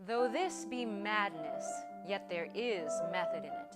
Though this be madness, yet there is method in it.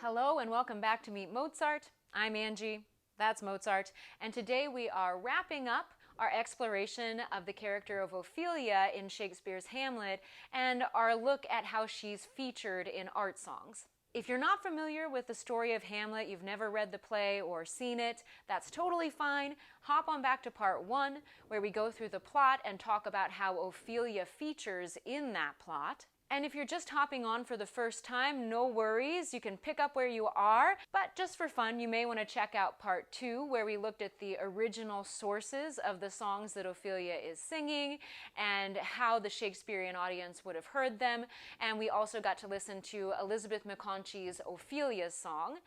Hello and welcome back to Meet Mozart. I'm Angie, that's Mozart, and today we are wrapping up our exploration of the character of Ophelia in Shakespeare's Hamlet and our look at how she's featured in art songs. If you're not familiar with the story of Hamlet, you've never read the play or seen it, that's totally fine. Hop on back to part 1, where we go through the plot and talk about how Ophelia features in that plot. And if you're just hopping on for the first time, no worries, you can pick up where you are. But just for fun, you may want to check out part 2, where we looked at the original sources of the songs that Ophelia is singing and how the Shakespearean audience would have heard them. And we also got to listen to Elizabeth McConchie's Ophelia's song.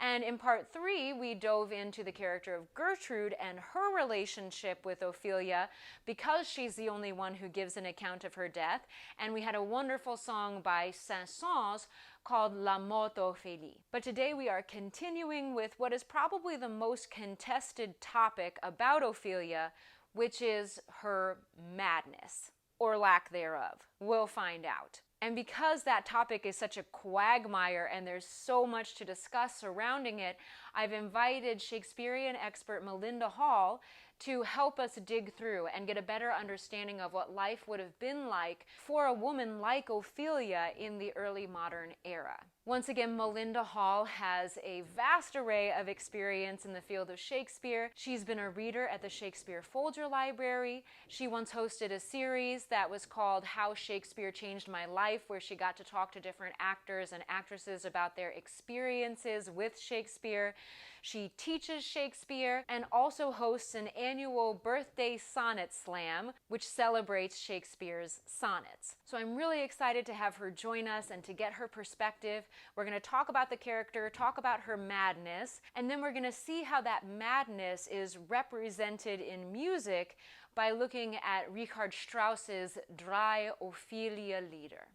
And in part 3, we dove into the character of Gertrude and her relationship with Ophelia because she's the only one who gives an account of her death. And we had a wonderful song by Saint-Saëns called La Mort d'Ophélie. But today we are continuing with what is probably the most contested topic about Ophelia, which is her madness, or lack thereof. We'll find out. And because that topic is such a quagmire and there's so much to discuss surrounding it, I've invited Shakespearean expert Melinda Hall to help us dig through and get a better understanding of what life would have been like for a woman like Ophelia in the early modern era. Once again, Melinda Hall has a vast array of experience in the field of Shakespeare. She's been a reader at the Shakespeare Folger Library. She once hosted a series that was called How Shakespeare Changed My Life, where she got to talk to different actors and actresses about their experiences with Shakespeare. She teaches Shakespeare and also hosts an annual birthday sonnet slam, which celebrates Shakespeare's sonnets. So I'm really excited to have her join us and to get her perspective. We're going to talk about the character, talk about her madness, and then we're going to see how that madness is represented in music by looking at Richard Strauss's Drei Ophelia Lieder.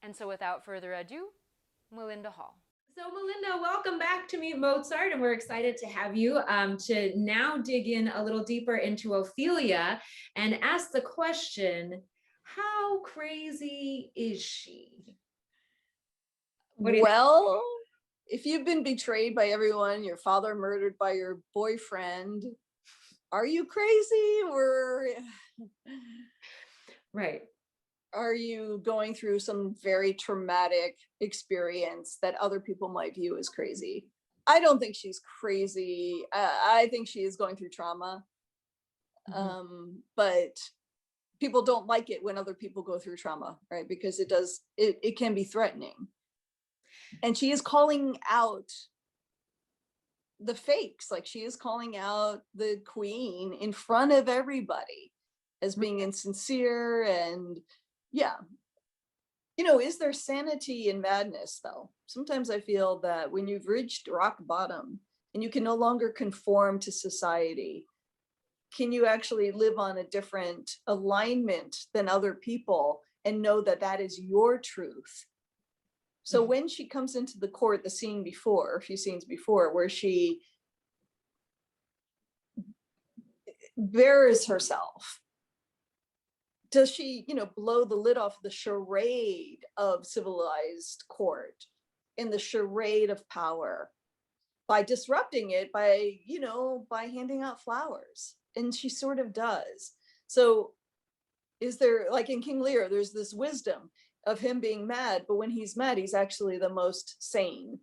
And so without further ado, Melinda Hall. So Melinda, welcome back to Meet Mozart, and we're excited to have you to now dig in a little deeper into Ophelia and ask the question, how crazy is she? Well, if you've been betrayed by everyone, your father murdered by your boyfriend, are you crazy, or Right. are you going through some very traumatic experience that other people might view as crazy? I don't think she's crazy. I think she is going through trauma. But people don't like it when other people go through trauma, right? Because it can be threatening. And she is calling out the fakes, like she is calling out the queen in front of everybody as being insincere. And yeah, is there sanity in madness though? Sometimes I feel that when you've reached rock bottom and you can no longer conform to society, can you actually live on a different alignment than other people and know that that is your truth? So when she comes into the court, a few scenes before, where she bears herself, does she, blow the lid off the charade of civilized court and the charade of power by disrupting it, by handing out flowers? And she sort of does. So is there, like in King Lear, there's this wisdom of him being mad, but when he's mad, he's actually the most sane.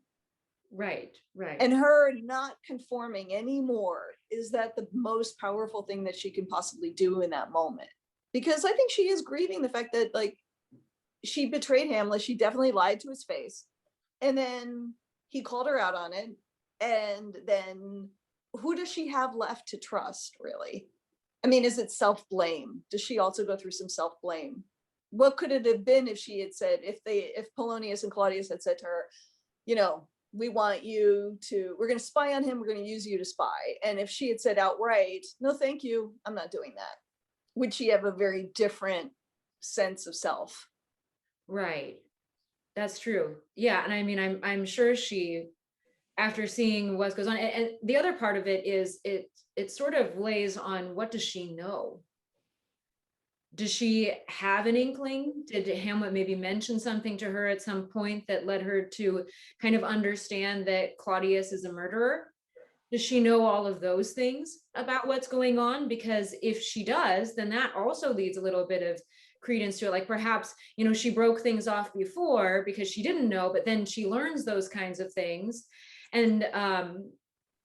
Right. And her not conforming anymore, is that the most powerful thing that she can possibly do in that moment? Because I think she is grieving the fact that, like, she betrayed Hamlet. She definitely lied to his face. And then he called her out on it. And then who does she have left to trust, really? I mean, is it self-blame? Does she also go through some self-blame? What could it have been if she had said, if Polonius and Claudius had said to her, we're going to spy on him, we're going to use you to spy. And if she had said outright, no, thank you, I'm not doing that, would she have a very different sense of self? Right. That's true. Yeah. And I mean, I'm sure she, after seeing what goes on, and the other part of it is it sort of lays on, what does she know? Does she have an inkling? Did Hamlet maybe mention something to her at some point that led her to kind of understand that Claudius is a murderer? Does she know all of those things about what's going on? Because if she does, then that also leads a little bit of credence to it. Like perhaps, she broke things off before because she didn't know, but then she learns those kinds of things. And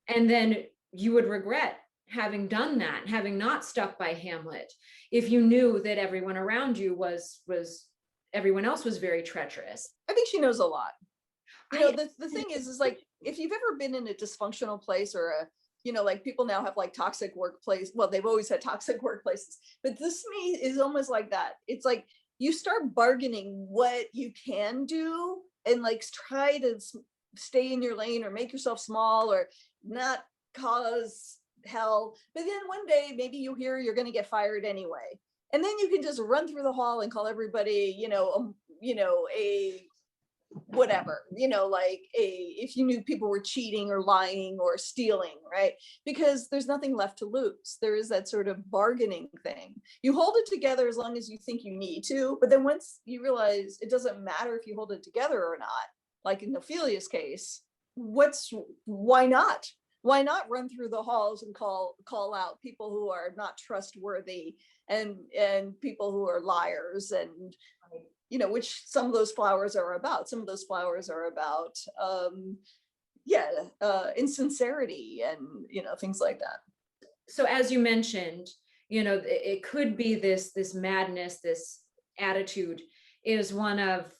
then you would regret having done that, having not stuck by Hamlet, if you knew that everyone around you was everyone else was very treacherous. I think she knows a lot. The thing is like, if you've ever been in a dysfunctional place or like people now have like toxic workplace. Well, they've always had toxic workplaces, but this to me is almost like that. It's like you start bargaining what you can do and like try to stay in your lane or make yourself small or not cause hell. But then one day maybe you hear you're going to get fired anyway. And then you can just run through the hall and call everybody, a whatever, if you knew people were cheating or lying or stealing, right? Because there's nothing left to lose. There is that sort of bargaining thing. You hold it together as long as you think you need to, but then once you realize it doesn't matter if you hold it together or not, like in Ophelia's case, why not? Why not run through the halls and call out people who are not trustworthy and people who are liars and which some of those flowers are about. Some of those flowers are about, insincerity and, things like that. So as you mentioned, it could be this madness, this attitude is one of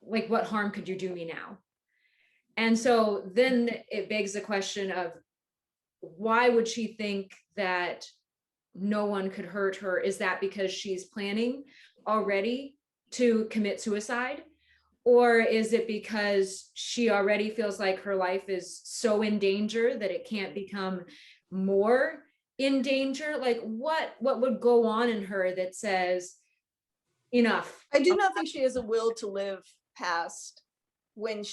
like, what harm could you do me now? And so then it begs the question of why would she think that no one could hurt her? Is that because she's planning already to commit suicide? Or is it because she already feels like her life is so in danger that it can't become more in danger? Like what would go on in her that says enough? I do not think she has a will to live past when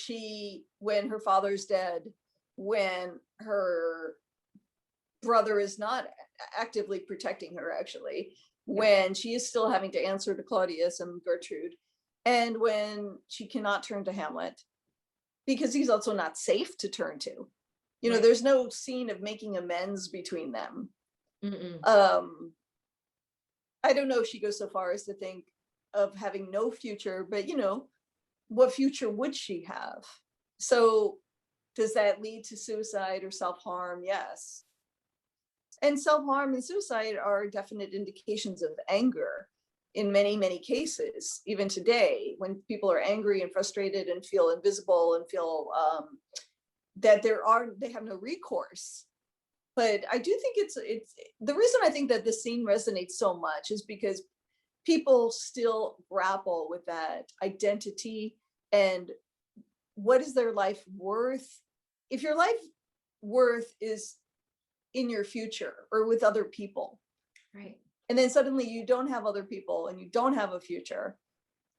her father's dead, when her brother is not actively protecting her, actually, when she is still having to answer to Claudius and Gertrude, and when she cannot turn to Hamlet because he's also not safe to turn to. Right. There's no scene of making amends between them. I don't know if she goes so far as to think of having no future, but what future would she have? So does that lead to suicide or self-harm? Yes. And self-harm and suicide are definite indications of anger in many, many cases, even today, when people are angry and frustrated and feel invisible and feel that they have no recourse. But I do think it's the reason I think that this scene resonates so much is because people still grapple with that identity and what is their life worth? If your life worth is in your future or with other people, right? And then suddenly you don't have other people and you don't have a future,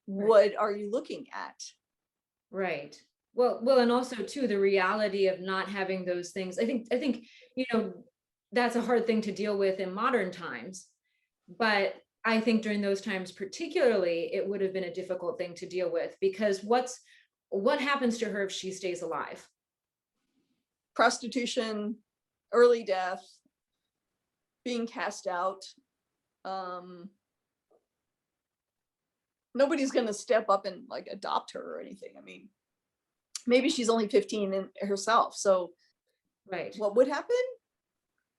right. What are you looking at? Right. Well, and also too, the reality of not having those things. I think, that's a hard thing to deal with in modern times, but I think during those times, particularly, it would have been a difficult thing to deal with because what happens to her if she stays alive? Prostitution, early death, being cast out. Nobody's going to step up and like adopt her or anything. I mean, maybe she's only 15 in herself. So right. What would happen?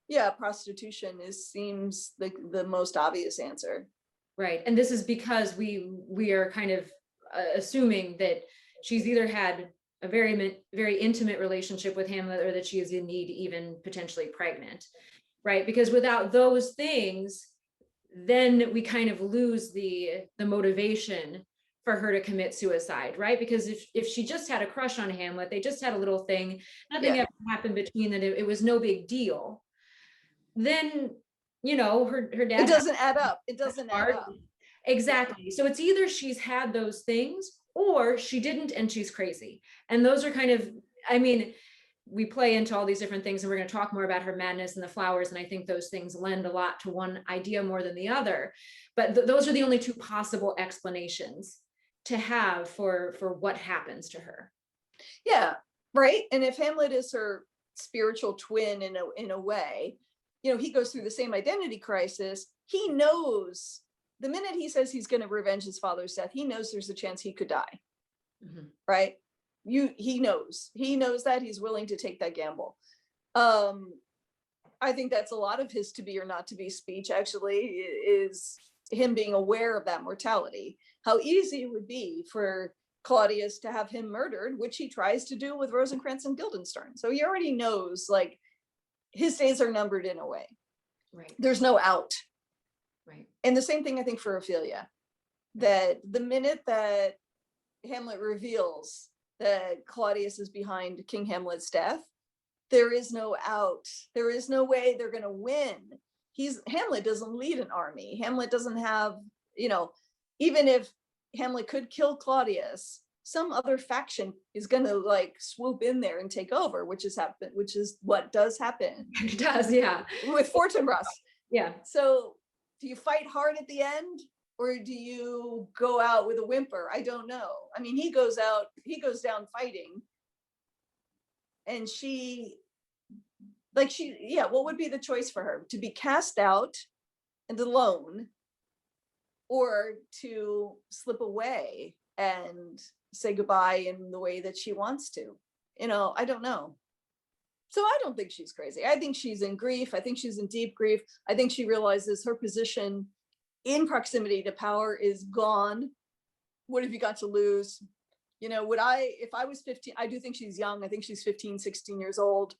Yeah, prostitution seems like the most obvious answer. Right. And this is because we are kind of assuming that she's either had a very, very intimate relationship with Hamlet or that she is indeed even potentially pregnant. Right. Because without those things, then we kind of lose the motivation for her to commit suicide, right? Because if she just had a crush on Hamlet, they just had a little thing, nothing ever happened between them, it was no big deal, then her dad, it doesn't add up. It doesn't add up. Exactly. So it's either she's had those things or she didn't and she's crazy. And those are kind of, I mean, we play into all these different things, and we're going to talk more about her madness and the flowers. And I think those things lend a lot to one idea more than the other. But those are the only two possible explanations to have for what happens to her. Yeah, right. And if Hamlet is her spiritual twin in a way, you know, he goes through the same identity crisis. He knows the minute he says he's going to revenge his father's death, he knows there's a chance he could die. Mm-hmm. Right. He knows that he's willing to take that gamble. I think that's a lot of his to be or not to be speech actually, is him being aware of that mortality. How easy it would be for Claudius to have him murdered, which he tries to do with Rosencrantz and Guildenstern. So he already knows, like, his days are numbered in a way. Right. There's no out. Right. And the same thing I think for Ophelia, that the minute that Hamlet reveals that Claudius is behind King Hamlet's death, there is no out. There is no way they're going to win. Hamlet doesn't lead an army. Hamlet doesn't have, you know, even if Hamlet could kill Claudius, some other faction is going to like swoop in there and take over, which is what does happen. It does, yeah. With Fortinbras. Yeah. So do you fight hard at the end, or do you go out with a whimper? I don't know. I mean, he goes down fighting, and what would be the choice for her? To be cast out and alone, or to slip away and say goodbye in the way that she wants to? You know, I don't know. So I don't think she's crazy. I think she's in grief. I think she's in deep grief. I think she realizes her position in proximity to power is gone. What have you got to lose? You know, if I was 15, I do think she's young. I think she's 15, 16 years old.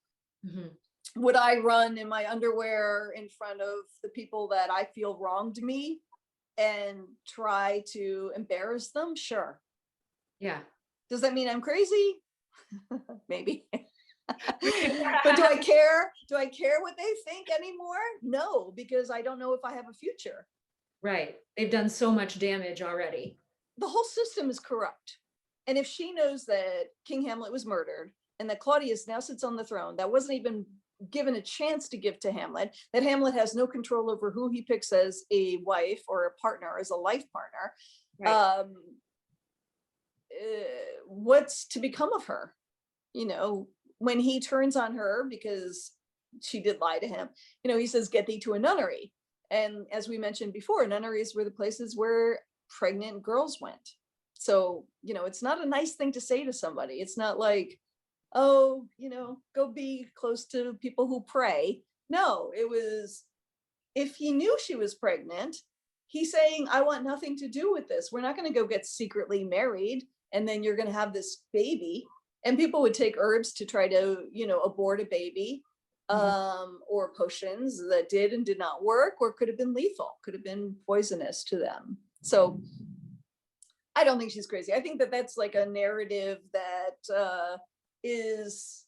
Mm-hmm. Would I run in my underwear in front of the people that I feel wronged me and try to embarrass them? Sure. Yeah. Does that mean I'm crazy? Maybe. But do I care? Do I care what they think anymore? No, because I don't know if I have a future. Right. They've done so much damage already. The whole system is corrupt. And if she knows that King Hamlet was murdered and that Claudius now sits on the throne that wasn't even given a chance to give to Hamlet, that Hamlet has no control over who he picks as a wife or a partner, as a life partner, right. What's to become of her? You know, when he turns on her because she did lie to him, you know, he says, "Get thee to a nunnery." And as we mentioned before, nunneries were the places where pregnant girls went. So, you know, it's not a nice thing to say to somebody. It's not like, oh, you know, go be close to people who pray. No, it was, if he knew she was pregnant, he's saying, I want nothing to do with this. We're not going to go get secretly married and then you're going to have this baby. And people would take herbs to try to, you know, abort a baby, or potions that did and did not work, or could have been lethal, could have been poisonous to them. So I don't think she's crazy. I think that that's like a narrative that is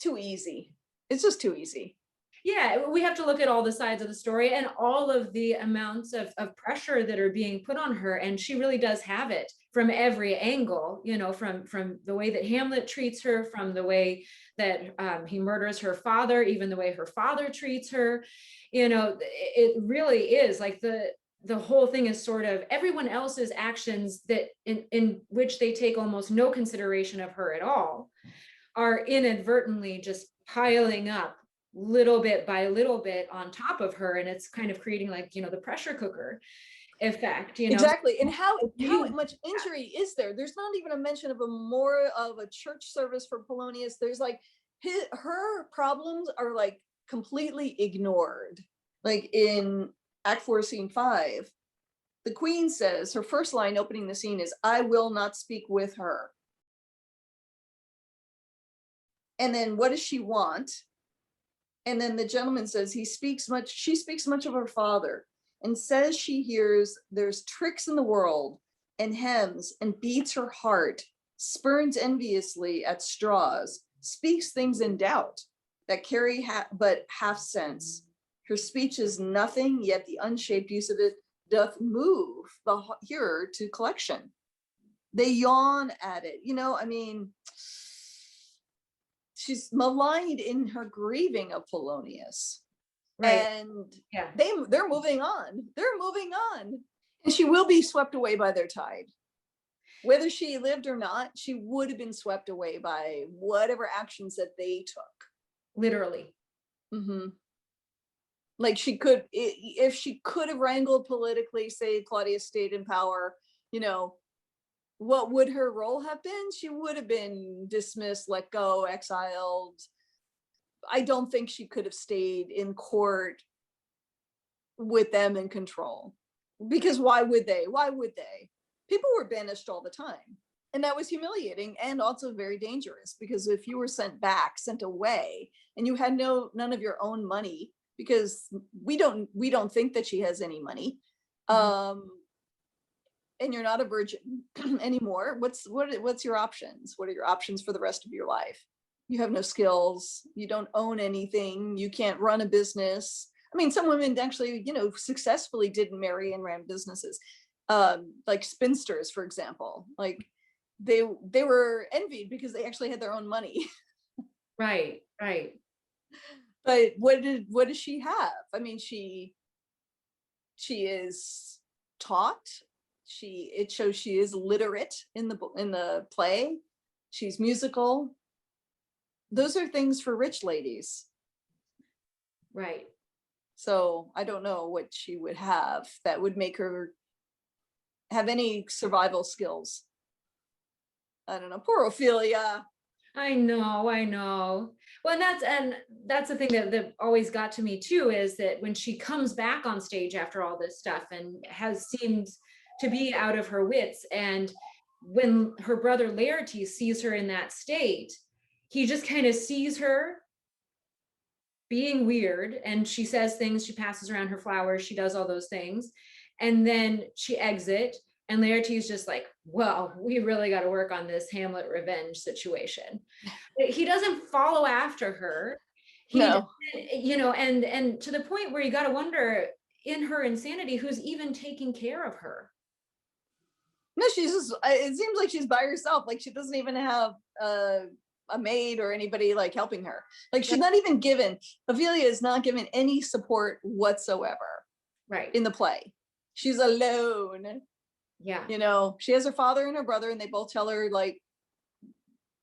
too easy. It's just too easy. Yeah, we have to look at all the sides of the story and all of the amounts of pressure that are being put on her. And she really does have it from every angle, you know, from the way that Hamlet treats her, from the way that he murders her father, even the way her father treats her. You know, it really is like the whole thing is sort of everyone else's actions that in which they take almost no consideration of her at all are inadvertently just piling up little bit by little bit on top of her, and it's kind of creating, like, you know, the pressure cooker effect, you know. Exactly. And how much injury is there? There's not even a mention of a church service for Polonius. There's like her problems are like completely ignored. Like in Act 4, Scene 5, the queen says, her first line opening the scene is, "I will not speak with her." And then what does she want? And then the gentleman says she speaks much of her father, and says she hears there's tricks in the world, and hems and beats her heart, spurns enviously at straws, speaks things in doubt that carry but half sense. Her speech is nothing, yet the unshaped use of it doth move the hearer to collection. They yawn at it. You know, I mean, she's maligned in her grieving of Polonius. Right. And Yeah. they're moving on. They're moving on. And she will be swept away by their tide. Whether she lived or not, she would have been swept away by whatever actions that they took. Literally. Mm-hmm. Like she could, if she could have wrangled politically, say Claudius stayed in power, you know, what would her role have been? She would have been dismissed, let go, exiled. I don't think she could have stayed in court with them in control. Because why would they? Why would they? People were banished all the time. And that was humiliating and also very dangerous, because if you were sent back, sent away, and you had none of your own money, because we don't think that she has any money, and you're not a virgin anymore, what's your options? What are your options for the rest of your life? You have no skills, you don't own anything, you can't run a business. I mean, some women actually, you know, successfully didn't marry and ran businesses, like spinsters, for example. Like they were envied because they actually had their own money. Right. But what does she have? I mean, she is taught. It shows she is literate in the play. She's musical. Those are things for rich ladies. Right. So I don't know what she would have that would make her have any survival skills. I don't know. Poor Ophelia. I know. Well, and that's the thing that always got to me too, is that when she comes back on stage after all this stuff and has seemed to be out of her wits, and when her brother Laertes sees her in that state, he just kind of sees her being weird, and she says things, she passes around her flowers, she does all those things, and then she exits. And Laertes just like, well, we really got to work on this Hamlet revenge situation. He doesn't follow after her. No. You know, and to the point where you got to wonder, in her insanity, who's even taking care of her? No, she's just, it seems like she's by herself. Like she doesn't even have a maid or anybody like helping her. Like she's not even given, Ophelia is not given any support whatsoever. Right. In the play. She's alone. Yeah. You know, she has her father and her brother, and they both tell her like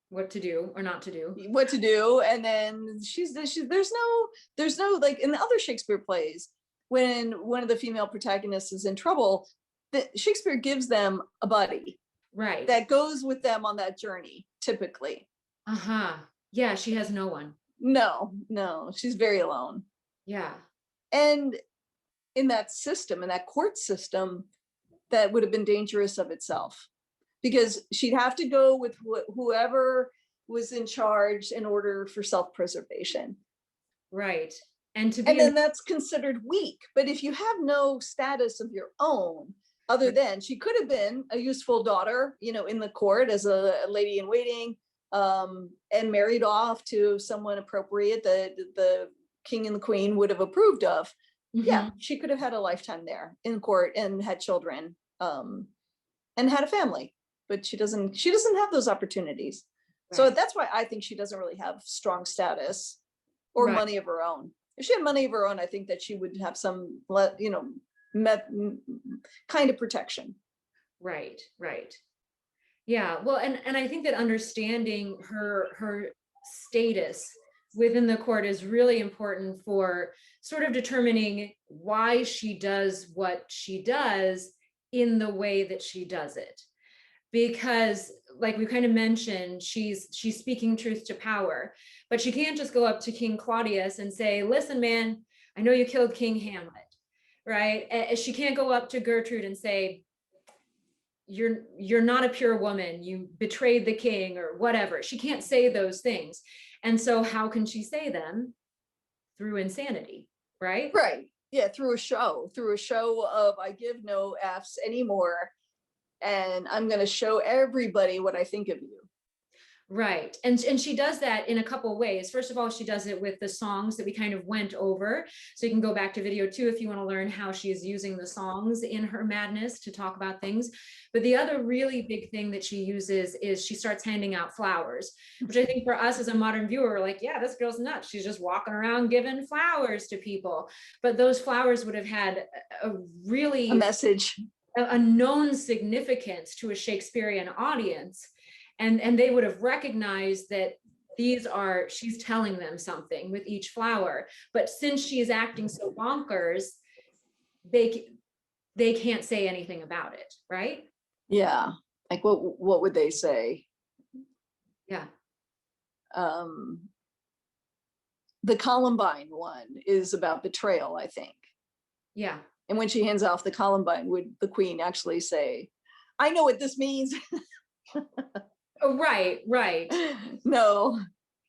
what to do or not to do. What to do. And then there's no like in the other Shakespeare plays, when one of the female protagonists is in trouble, that Shakespeare gives them a buddy. Right. That goes with them on that journey, typically. Yeah, she has no one. No, she's very alone. Yeah. And in that system, in that court system, that would have been dangerous of itself, because she'd have to go with whoever was in charge in order for self-preservation. Right. And then that's considered weak. But if you have no status of your own, other than she could have been a useful daughter, you know, in the court as a lady in waiting, and married off to someone appropriate that the king and the queen would have approved of. Yeah, she could have had a lifetime there in court and had children, and had a family, but she doesn't have those opportunities. Right. So that's why I think she doesn't really have strong status or money of her own. If she had money of her own, I think that she would have some, you know, kind of protection. Right. Yeah. Well, and I think that understanding her status within the court is really important for sort of determining why she does what she does in the way that she does it. Because like we kind of mentioned, she's speaking truth to power, but she can't just go up to King Claudius and say, listen, man, I know you killed King Hamlet, right? And she can't go up to Gertrude and say, you're not a pure woman, you betrayed the king or whatever. She can't say those things. And so how can she say them? Through insanity, right? Right. Yeah, through a show of I give no F's anymore, and I'm going to show everybody what I think of you. Right. And she does that in a couple ways. First of all, she does it with the songs that we kind of went over. So you can go back to video 2 if you want to learn how she's using the songs in her madness to talk about things. But the other really big thing that she uses is she starts handing out flowers, which I think for us as a modern viewer, we're like, yeah, this girl's nuts. She's just walking around giving flowers to people. But those flowers would have had a really A message. A known significance to a Shakespearean audience. And they would have recognized that she's telling them something with each flower. But since she's acting so bonkers, they can't say anything about it, right? Yeah. Like what would they say? Yeah. The Columbine one is about betrayal, I think. Yeah. And when she hands off the Columbine, would the queen actually say, I know what this means? Oh, right. No.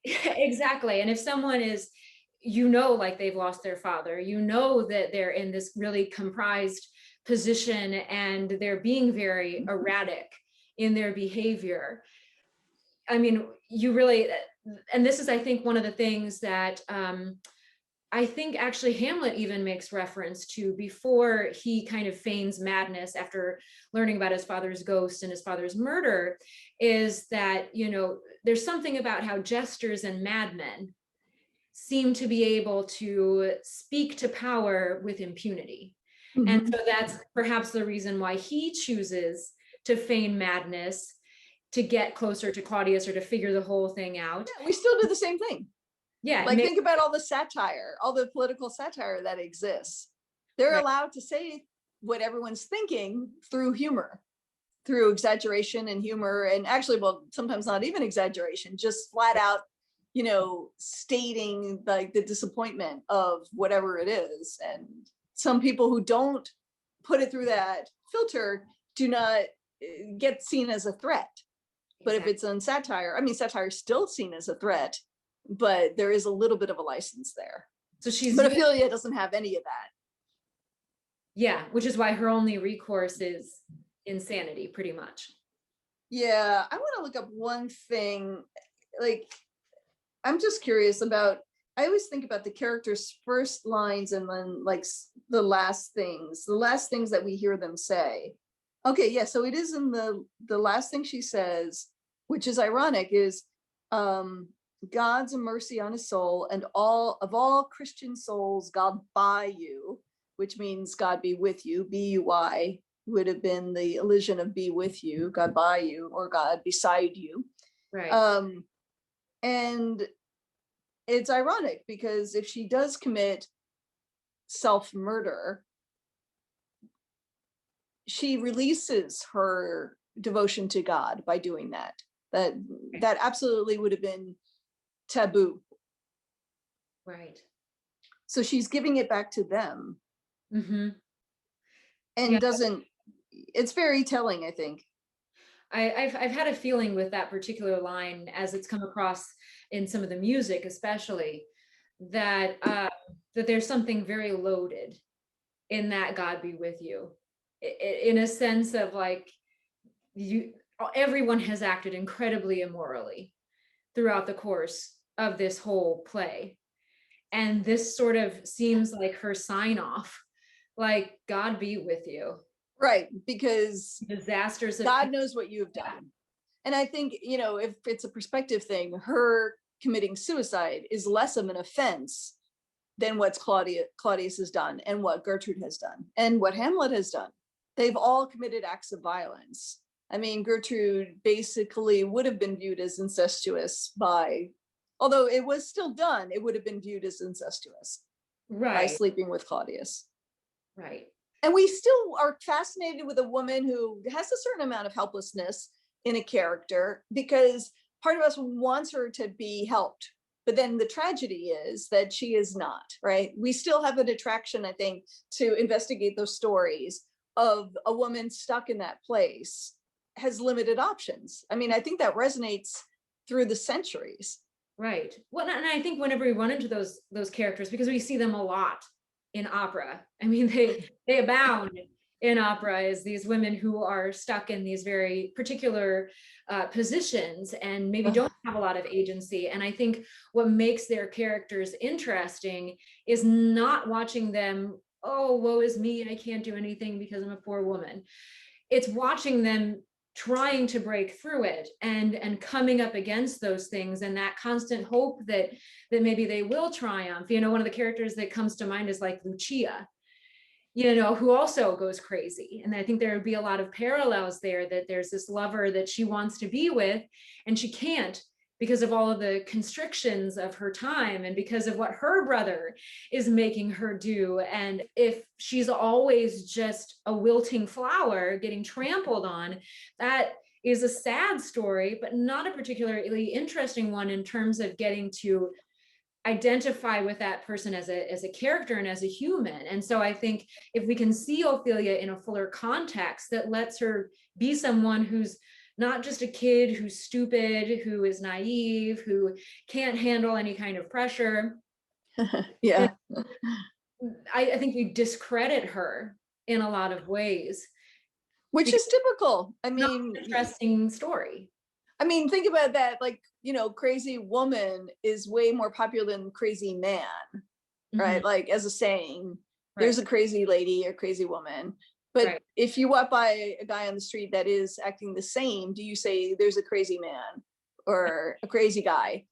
Exactly. And if someone is, like they've lost their father, that they're in this really comprised position and they're being very erratic in their behavior. I mean, you really, and this is, I think, one of the things that I think actually Hamlet even makes reference to before he kind of feigns madness after learning about his father's ghost and his father's murder, is that, there's something about how jesters and madmen seem to be able to speak to power with impunity. Mm-hmm. And so that's perhaps the reason why he chooses to feign madness, to get closer to Claudius or to figure the whole thing out. Yeah, we still do the same thing. Yeah. Like think about all the satire, all the political satire that exists. They're right. allowed to say what everyone's thinking through humor, through exaggeration and humor. And actually, well, sometimes not even exaggeration, just flat out, stating like the disappointment of whatever it is. And some people who don't put it through that filter do not get seen as a threat. But if it's on satire, satire is still seen as a threat, but there is a little bit of a license there. But Ophelia doesn't have any of that. Yeah, which is why her only recourse is insanity, pretty much. Yeah, I want to look up one thing. Like, I'm just curious about, I always think about the characters' first lines and then like the last things that we hear them say. Okay, yeah, so it is in the last thing she says, which is ironic, is God's a mercy on his soul, and all Christian souls, God by you, which means God be with you. B-U-Y would have been the elision of be with you, God by you, or God beside you. Right. And it's ironic because if she does commit self-murder, she releases her devotion to God by doing that. That absolutely would have been taboo. Right. So she's giving it back to them. Mm-hmm. And it's very telling, I think. I've had a feeling with that particular line, as it's come across in some of the music, especially, that there's something very loaded in that God be with you, in a sense of like, everyone has acted incredibly immorally throughout the course of this whole play, and this sort of seems like her sign off, like, God be with you. Right, because disasters God knows what you have done. And I think, if it's a perspective thing, her committing suicide is less of an offense than what Claudius has done, and what Gertrude has done, and what Hamlet has done. They've all committed acts of violence. Gertrude basically would have been viewed as incestuous although it was still done, it would have been viewed as incestuous, right, by sleeping with Claudius. Right. And we still are fascinated with a woman who has a certain amount of helplessness in a character, because part of us wants her to be helped. But then the tragedy is that she is not, right? We still have an attraction, I think, to investigate those stories of a woman stuck in that place, has limited options. I think that resonates through the centuries. Right. Well, and I think whenever we run into those characters, because we see them a lot in opera, they abound in opera is these women who are stuck in these very particular positions and maybe don't have a lot of agency. And I think what makes their characters interesting is not watching them, oh, woe is me, I can't do anything because I'm a poor woman. It's watching them trying to break through it and coming up against those things, and that constant hope that maybe they will triumph. You know, one of the characters that comes to mind is like Lucia, you know, who also goes crazy. And I think there would be a lot of parallels there, that there's this lover that she wants to be with and she can't because of all of the constrictions of her time and because of what her brother is making her do. And if she's always just a wilting flower getting trampled on, that is a sad story, but not a particularly interesting one in terms of getting to identify with that person as a character and as a human. And so I think if we can see Ophelia in a fuller context that lets her be someone who's not just a kid who's stupid, who is naive, who can't handle any kind of pressure. Yeah. I think we discredit her in a lot of ways. Which is typical. I mean, interesting story. I mean, think about that. Like, you know, crazy woman is way more popular than crazy man, right? Like, as a saying, there's a crazy lady or crazy woman. But if you walk by a guy on the street that is acting the same, do you say there's a crazy man or a crazy guy?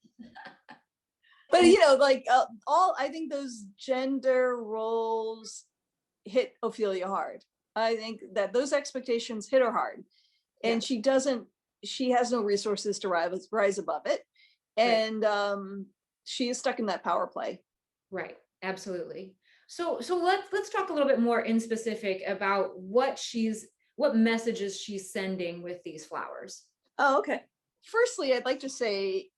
But, you know, like I think those gender roles hit Ophelia hard. I think that those expectations hit her hard, and she has no resources to rise above it. And she is stuck in that power play. Right. Absolutely. So let's talk a little bit more in specific about what messages she's sending with these flowers. Oh, okay. Firstly, I'd like to say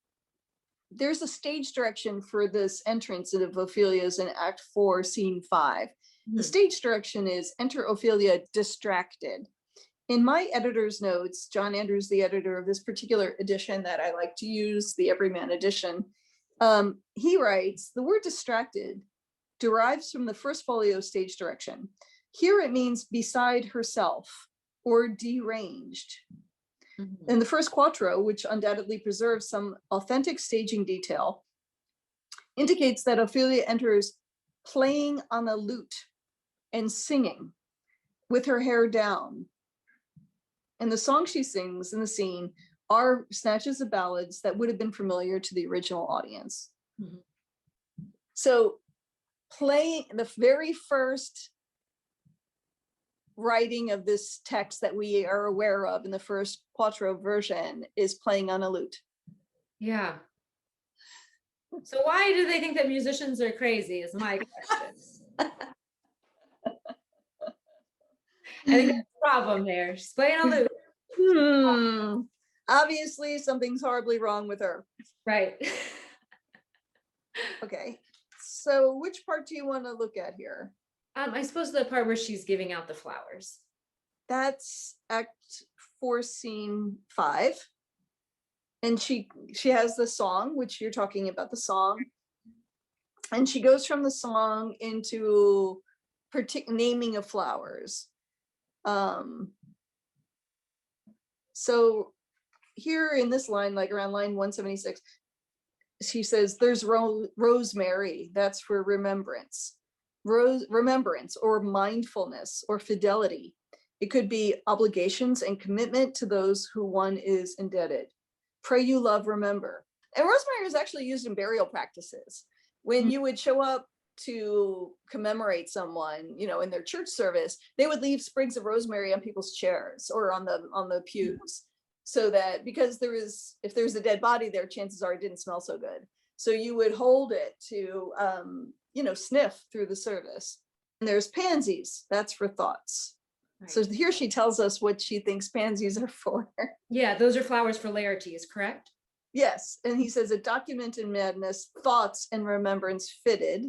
there's a stage direction for this entrance of Ophelia's in Act 4, Scene 5. The stage direction is enter Ophelia distracted. In my editor's notes, John Andrews, the editor of this particular edition that I like to use, the Everyman edition, he writes, the word distracted derives from the first folio stage direction. Here it means beside herself or deranged. In the first quattro, which undoubtedly preserves some authentic staging detail, indicates that Ophelia enters playing on a lute and singing with her hair down. And the songs she sings in the scene are snatches of ballads that would have been familiar to the original audience. So playing, the very first writing of this text that we are aware of in the first quattro version is playing on a lute. Yeah. So why do they think that musicians are crazy is my question. I think that's the problem there. She's playing on lute. Obviously, something's horribly wrong with her. Right. Okay. So which part do you want to look at here? I suppose the part where she's giving out the flowers. That's Act 4, Scene 5. And she has the song, which you're talking about the song. And she goes from the song into naming of flowers. So here in this line, like around line 176, she says, there's rosemary, that's for remembrance. Remembrance or mindfulness or fidelity. It could be obligations and commitment to those who one is indebted. Pray you love, remember. And rosemary is actually used in burial practices. When you would show up to commemorate someone, you know, in their church service, they would leave sprigs of rosemary on people's chairs or on the pews, so that because if there's a dead body there, chances are it didn't smell so good. So you would hold it to you know, sniff through the service. And there's pansies, that's for thoughts. Right. So here she tells us what she thinks pansies are for. Yeah, those are flowers for Laertes, correct? Yes, and he says a document in madness, thoughts and remembrance fitted.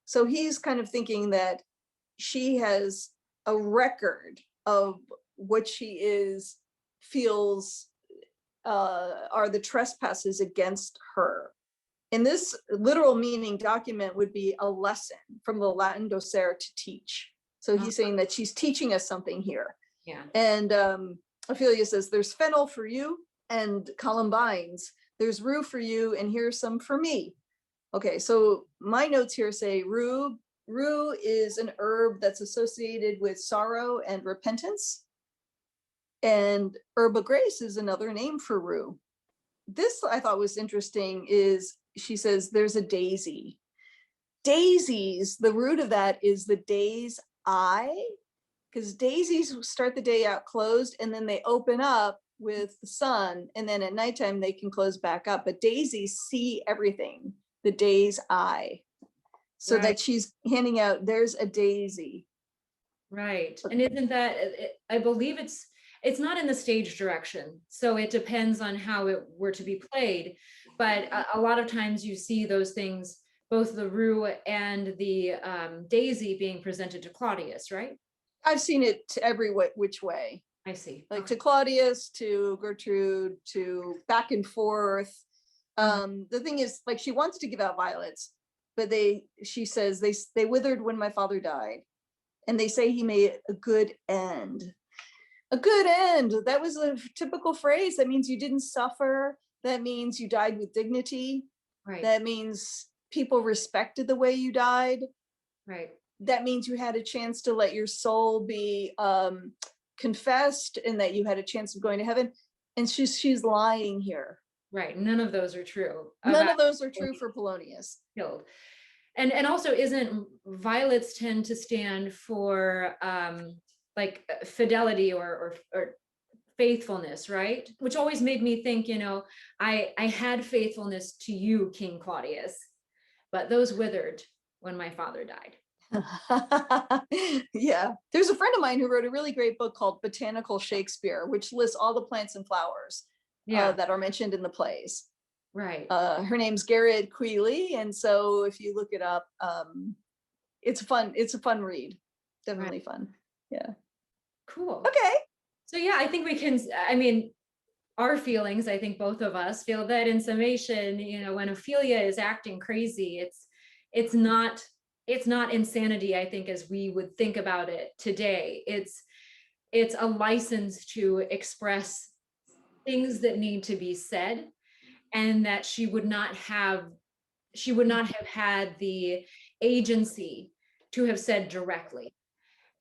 So he's kind of thinking that she has a record of what she feels are the trespasses against her. And this literal meaning document would be a lesson, from the Latin docere, to teach. So he's saying that she's teaching us something here. Yeah. And Ophelia says, there's fennel for you and columbines. There's rue for you, and here's some for me. Okay, so my notes here say rue. Rue is an herb that's associated with sorrow and repentance. And herba grace is another name for rue. This I thought was interesting is she says there's a daisy. Daisies, the root of that is the day's eye, because daisies start the day out closed and then they open up with the sun, and then at nighttime they can close back up. But daisies see everything, the day's eye. So that she's handing out, there's a daisy. Right. And isn't that, I believe it's not in the stage direction, so it depends on how it were to be played. But a lot of times you see those things, both the rue and the daisy being presented to Claudius, right? I've seen it every which way. I see. Like to Claudius, to Gertrude, to back and forth. The thing is, like, she wants to give out violets, but she says they withered when my father died, and they say he made a good end. A good end. That was a typical phrase. That means you didn't suffer. That means you died with dignity. Right. That means people respected the way you died. Right. That means you had a chance to let your soul be confessed, and that you had a chance of going to heaven. And she's lying here. Right. None of those are true. None of those are true for Polonius. Killed. And also, isn't violets tend to stand for like fidelity or faithfulness, right? Which always made me think, I had faithfulness to you, King Claudius, but those withered when my father died. Yeah, there's a friend of mine who wrote a really great book called Botanical Shakespeare, which lists all the plants and flowers that are mentioned in the plays. Right. Her name's Garrett Quealy, and so if you look it up, it's a fun read. Definitely fun. Yeah. Cool. Okay. So yeah, I think we can, our feelings, I think both of us feel that in summation, when Ophelia is acting crazy, it's not insanity, I think, as we would think about it today. It's a license to express things that need to be said, and that she would not have had the agency to have said directly.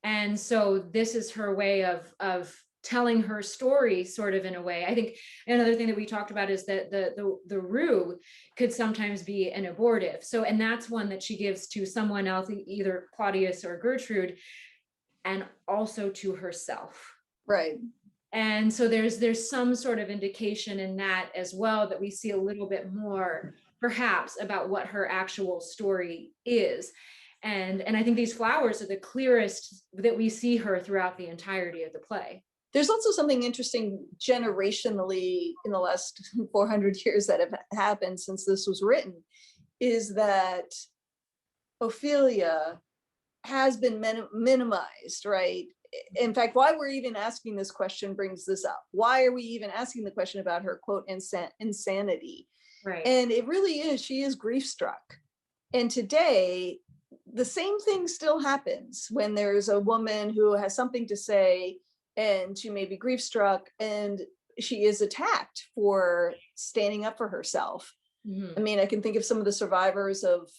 And so this is her way of telling her story, sort of, in a way. I think another thing that we talked about is that the rue could sometimes be an abortive. So, and that's one that she gives to someone else, either Claudius or Gertrude, and also to herself. Right. And so there's some sort of indication in that as well, that we see a little bit more, perhaps, about what her actual story is. And I think these flowers are the clearest that we see her throughout the entirety of the play. There's also something interesting generationally in the last 400 years that have happened since this was written, is that Ophelia has been minimized, right? In fact, why we're even asking this question brings this up. Why are we even asking the question about her, quote, insanity? Right. And it really is, she is grief struck. And today, the same thing still happens when there's a woman who has something to say, and she may be grief struck, and she is attacked for standing up for herself. Mm-hmm. I mean, I can think of some of the survivors of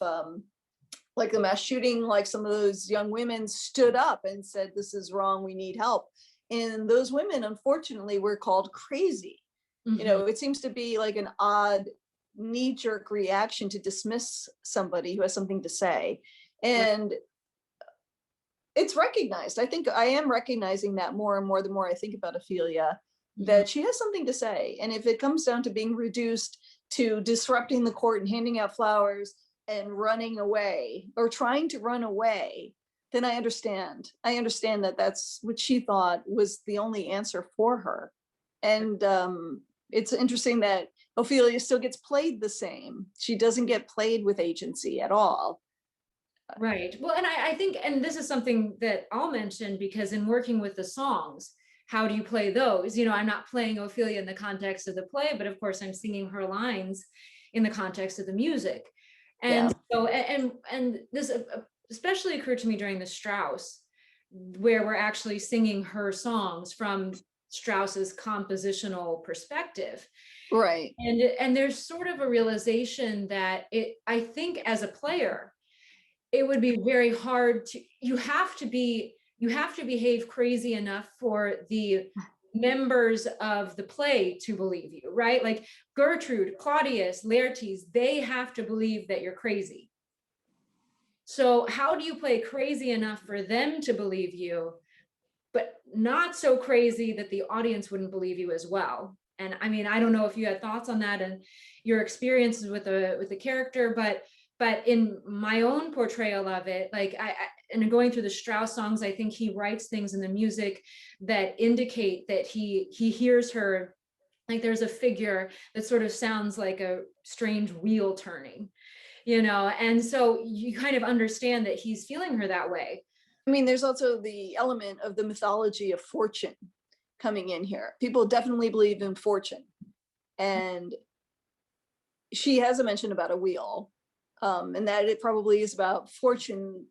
like the mass shooting, like some of those young women stood up and said, this is wrong, we need help. And those women, unfortunately, were called crazy. Mm-hmm. It seems to be like an odd knee-jerk reaction to dismiss somebody who has something to say. And it's recognized. I think I am recognizing that more and more the more I think about Ophelia, that she has something to say. And if it comes down to being reduced to disrupting the court and handing out flowers and running away, or trying to run away, then I understand. I understand that that's what she thought was the only answer for her. And it's interesting that Ophelia still gets played the same. She doesn't get played with agency at all. Right. Well, and I think, and this is something that I'll mention, because in working with the songs, how do you play those? I'm not playing Ophelia in the context of the play, but of course I'm singing her lines in the context of the music. And so, and this especially occurred to me during the Strauss, where we're actually singing her songs from Strauss's compositional perspective. Right. And there's sort of a realization that I think as a player, it would be very hard to, you have to behave crazy enough for the members of the play to believe you, right? Like Gertrude, Claudius, Laertes, they have to believe that you're crazy. So how do you play crazy enough for them to believe you, but not so crazy that the audience wouldn't believe you as well? And I mean, I don't know if you had thoughts on that and your experiences with the character, but in my own portrayal of it, like and going through the Strauss songs, I think he writes things in the music that indicate that he hears her, like there's a figure that sort of sounds like a strange wheel turning, you know, and so you kind of understand that he's feeling her that way. I mean, there's also the element of the mythology of fortune coming in here. People definitely believe in fortune, and she has a mention about a wheel, and that it probably is about fortune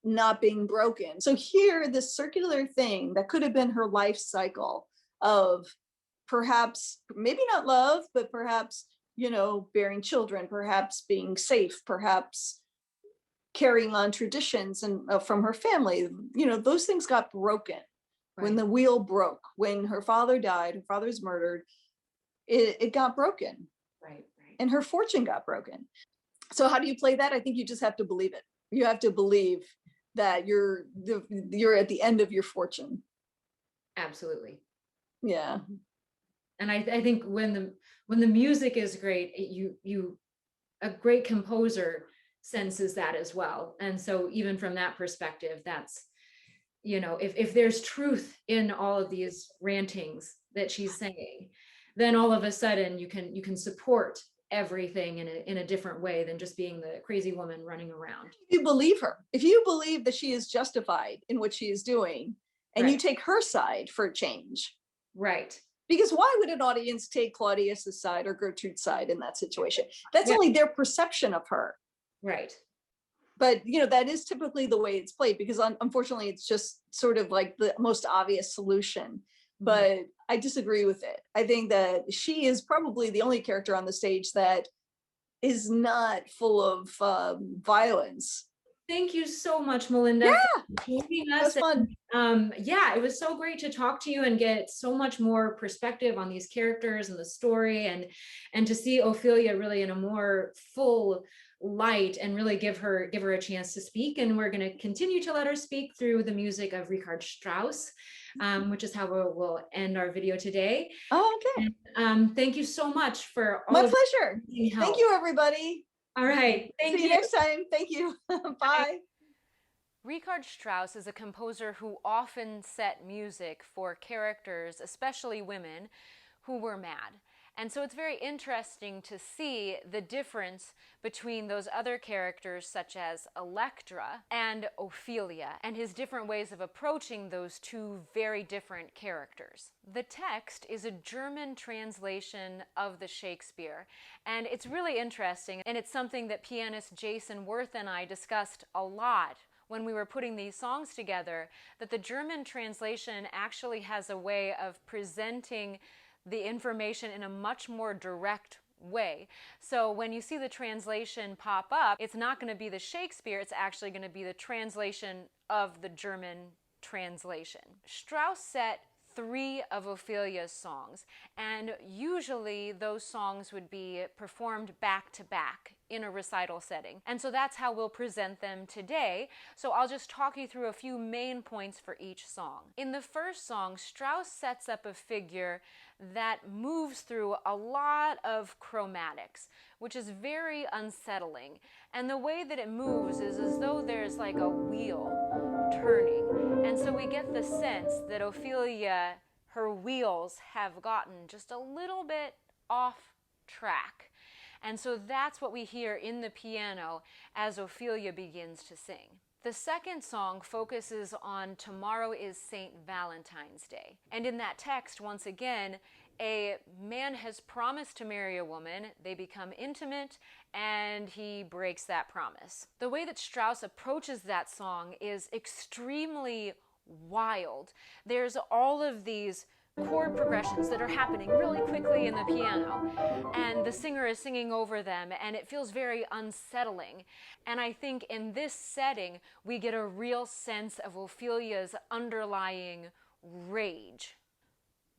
not being broken. So here, this circular thing that could have been her life cycle of perhaps, maybe not love, but perhaps, you know, bearing children, perhaps being safe, perhaps carrying on traditions and from her family, you know, those things got broken. Right. When the wheel broke, when her father died, her father's murdered, it got broken. Right. And her fortune got broken. So how do you play that? I think you just have to believe it. You have to believe that you're at the end of your fortune. Absolutely. Yeah. And I think when the music is great, a great composer senses that as well. And so even from that perspective, that's, you know, if there's truth in all of these rantings that she's saying, then all of a sudden you can support everything in a different way than just being the crazy woman running around. You believe her. If you believe that she is justified in what she is doing, and Right. you take her side for a change. Right. Because why would an audience take Claudius's side or Gertrude's side in that situation? That's only their perception of her. Right. But, you know, that is typically the way it's played, because unfortunately it's just sort of like the most obvious solution. But I disagree with it. I think that she is probably the only character on the stage that is not full of violence. Thank you so much, Melinda. Yeah, for joining us. That's fun. Yeah, it was so great to talk to you and get so much more perspective on these characters and the story, and to see Ophelia really in a more full light and really give her a chance to speak. And we're going to continue to let her speak through the music of Richard Strauss, which is how we'll end our video today. Oh, okay. And, thank you so much for all my pleasure. Thank you, everybody. All right. Thank you. See you next time. Thank you. Bye. Richard Strauss is a composer who often set music for characters, especially women, who were mad. And so it's very interesting to see the difference between those other characters such as Electra and Ophelia, and his different ways of approaching those two very different characters. The text is a German translation of the Shakespeare, and it's really interesting, and it's something that pianist Jason Worth and I discussed a lot when we were putting these songs together, that the German translation actually has a way of presenting the information in a much more direct way. So when you see the translation pop up, it's not going to be the Shakespeare, it's actually going to be the translation of the German translation. Strauss set 3 of Ophelia's songs, and usually those songs would be performed back to back in a recital setting. And so that's how we'll present them today. So I'll just talk you through a few main points for each song. In the first song, Strauss sets up a figure that moves through a lot of chromatics, which is very unsettling. And the way that it moves is as though there's like a wheel turning. And so we get the sense that Ophelia, her wheels have gotten just a little bit off track. And so that's what we hear in the piano as Ophelia begins to sing. The second song focuses on tomorrow is St. Valentine's Day. And in that text, once again, a man has promised to marry a woman, they become intimate, and he breaks that promise. The way that Strauss approaches that song is extremely wild. There's all of these chord progressions that are happening really quickly in the piano, and the singer is singing over them, and it feels very unsettling. And I think in this setting, we get a real sense of Ophelia's underlying rage.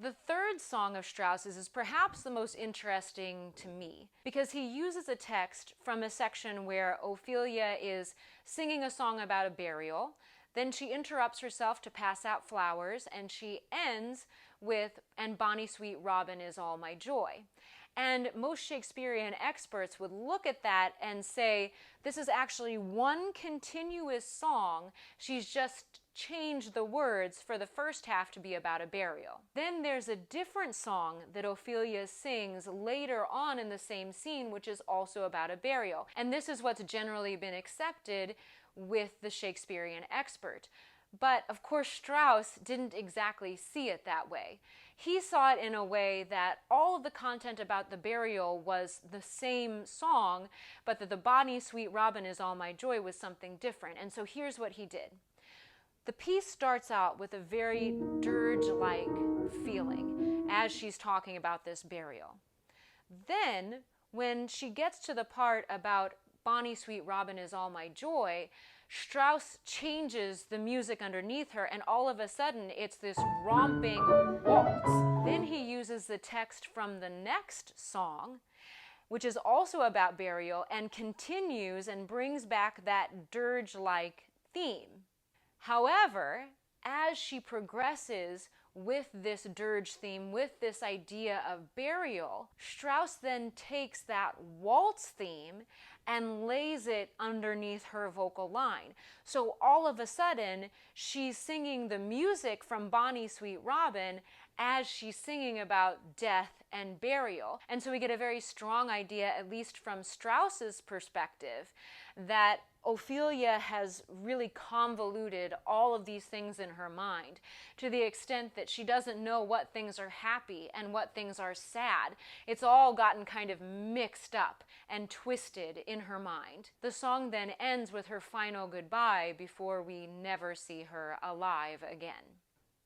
The third song of Strauss's is perhaps the most interesting to me, because he uses a text from a section where Ophelia is singing a song about a burial. Then she interrupts herself to pass out flowers, and she ends with, "And bonny sweet Robin is all my joy." And most Shakespearean experts would look at that and say, this is actually one continuous song. She's just changed the words for the first half to be about a burial. Then there's a different song that Ophelia sings later on in the same scene, which is also about a burial. And this is what's generally been accepted with the Shakespearean expert. But of course, Strauss didn't exactly see it that way. He saw it in a way that all of the content about the burial was the same song, but that the bonny sweet Robin is all my joy was something different. And so here's what he did. The piece starts out with a very dirge-like feeling as she's talking about this burial. Then, when she gets to the part about bonny sweet Robin is all my joy, Strauss changes the music underneath her, and all of a sudden it's this romping waltz. Then he uses the text from the next song, which is also about burial, and continues and brings back that dirge-like theme. However, as she progresses with this dirge theme, with this idea of burial, Strauss then takes that waltz theme and lays it underneath her vocal line. So all of a sudden, she's singing the music from Bonny Sweet Robin as she's singing about death and burial. And so we get a very strong idea, at least from Strauss's perspective, that Ophelia has really convoluted all of these things in her mind to the extent that she doesn't know what things are happy and what things are sad. It's all gotten kind of mixed up and twisted in her mind. The song then ends with her final goodbye before we never see her alive again.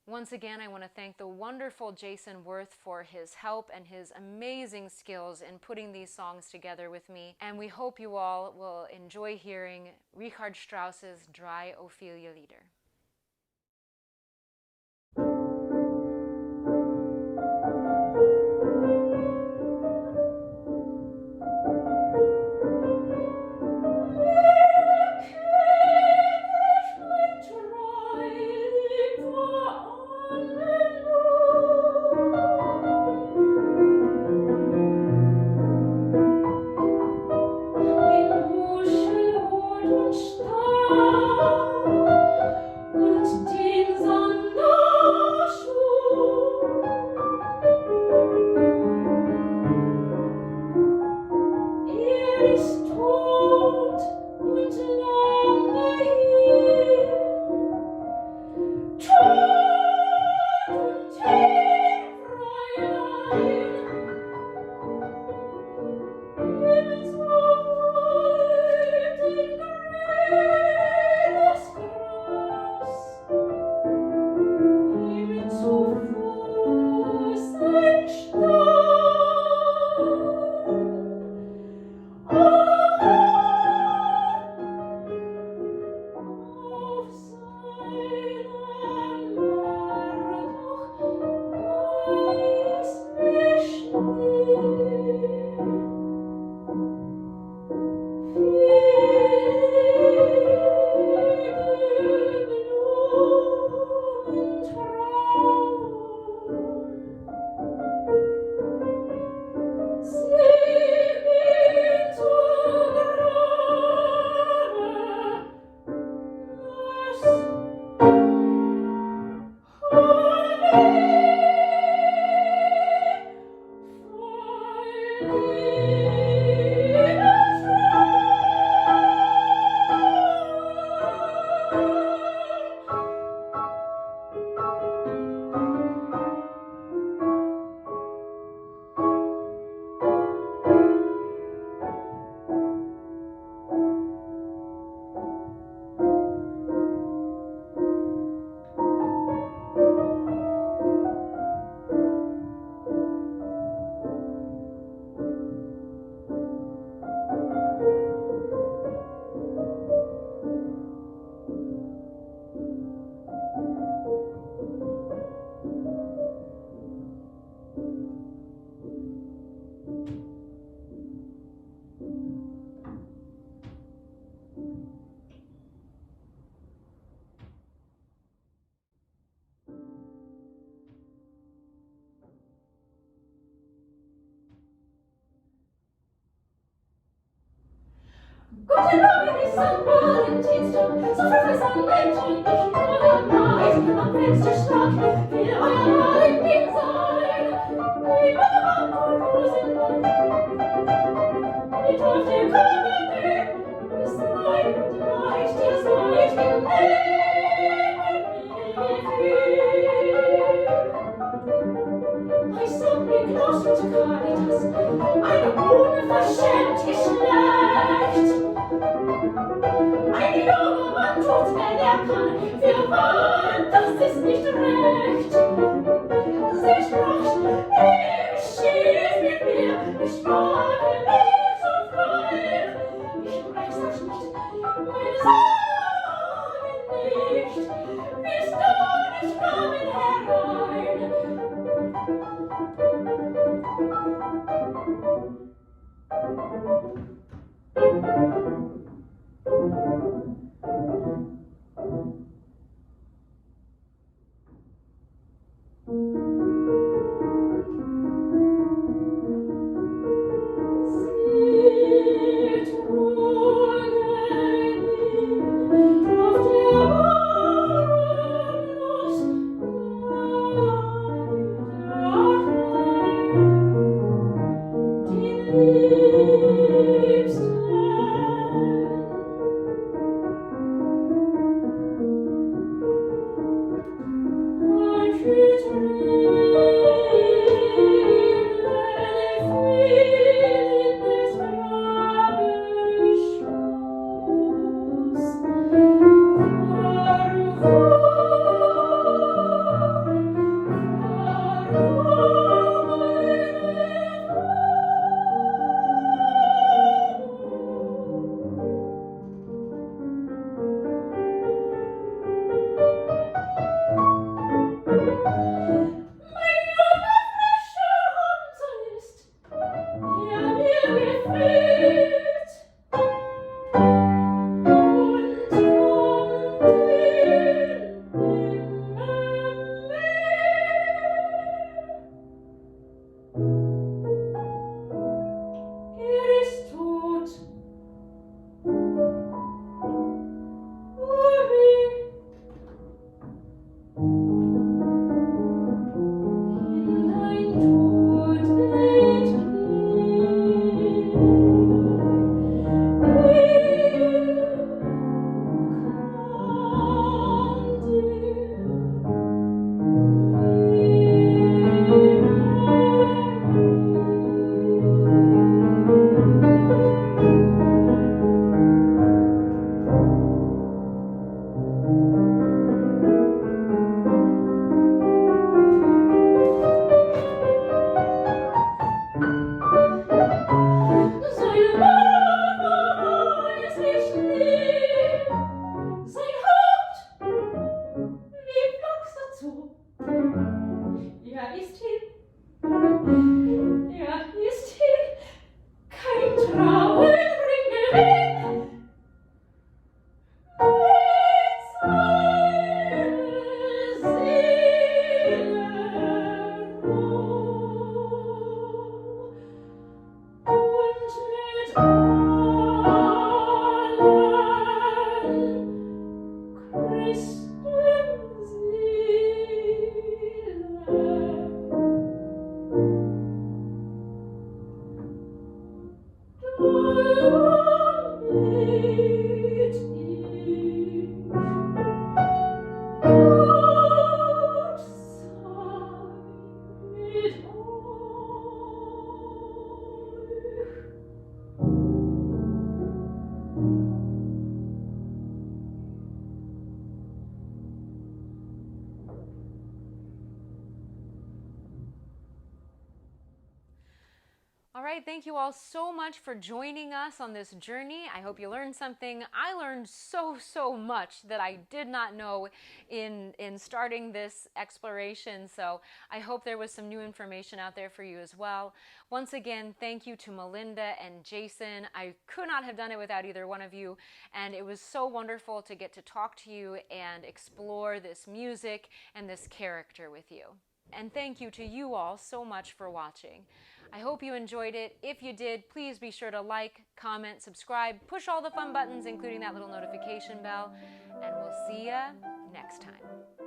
Once again, I want to thank the wonderful Jason Worth for his help and his amazing skills in putting these songs together with me. And we hope you all will enjoy hearing Richard Strauss's Drei Ophelia Lieder. der Morgen ist ein Valentinstag, so verfressend denkt und nicht nur der Neid am Fenster stark, will euer Valentin sein. Die Mauern und Rosenland, die Tafel Kabarett, es Neid und Neid, das Neid im Bei Somniglos und Caritas, eine unverschämt Geschlecht. Ein junger Mann tut, wenn er kann, für wahr, das ist nicht recht. Sie sprach, ich schieß mit mir, ich sprach mich so frei. Ich sprech's euch nicht, meine Sorgen nicht, willst du nicht kommen herein? All right, thank you all so much for joining us on this journey. I hope you learned something. I learned so much that I did not know in starting this exploration, so I hope there was some new information out there for you as well. Once again, thank you to Melinda and Jason. I could not have done it without either one of you, and it was so wonderful to get to talk to you and explore this music and this character with you. And thank you to you all so much for watching. I hope you enjoyed it. If you did, please be sure to like, comment, subscribe, push all the fun buttons, including that little notification bell, and we'll see ya next time.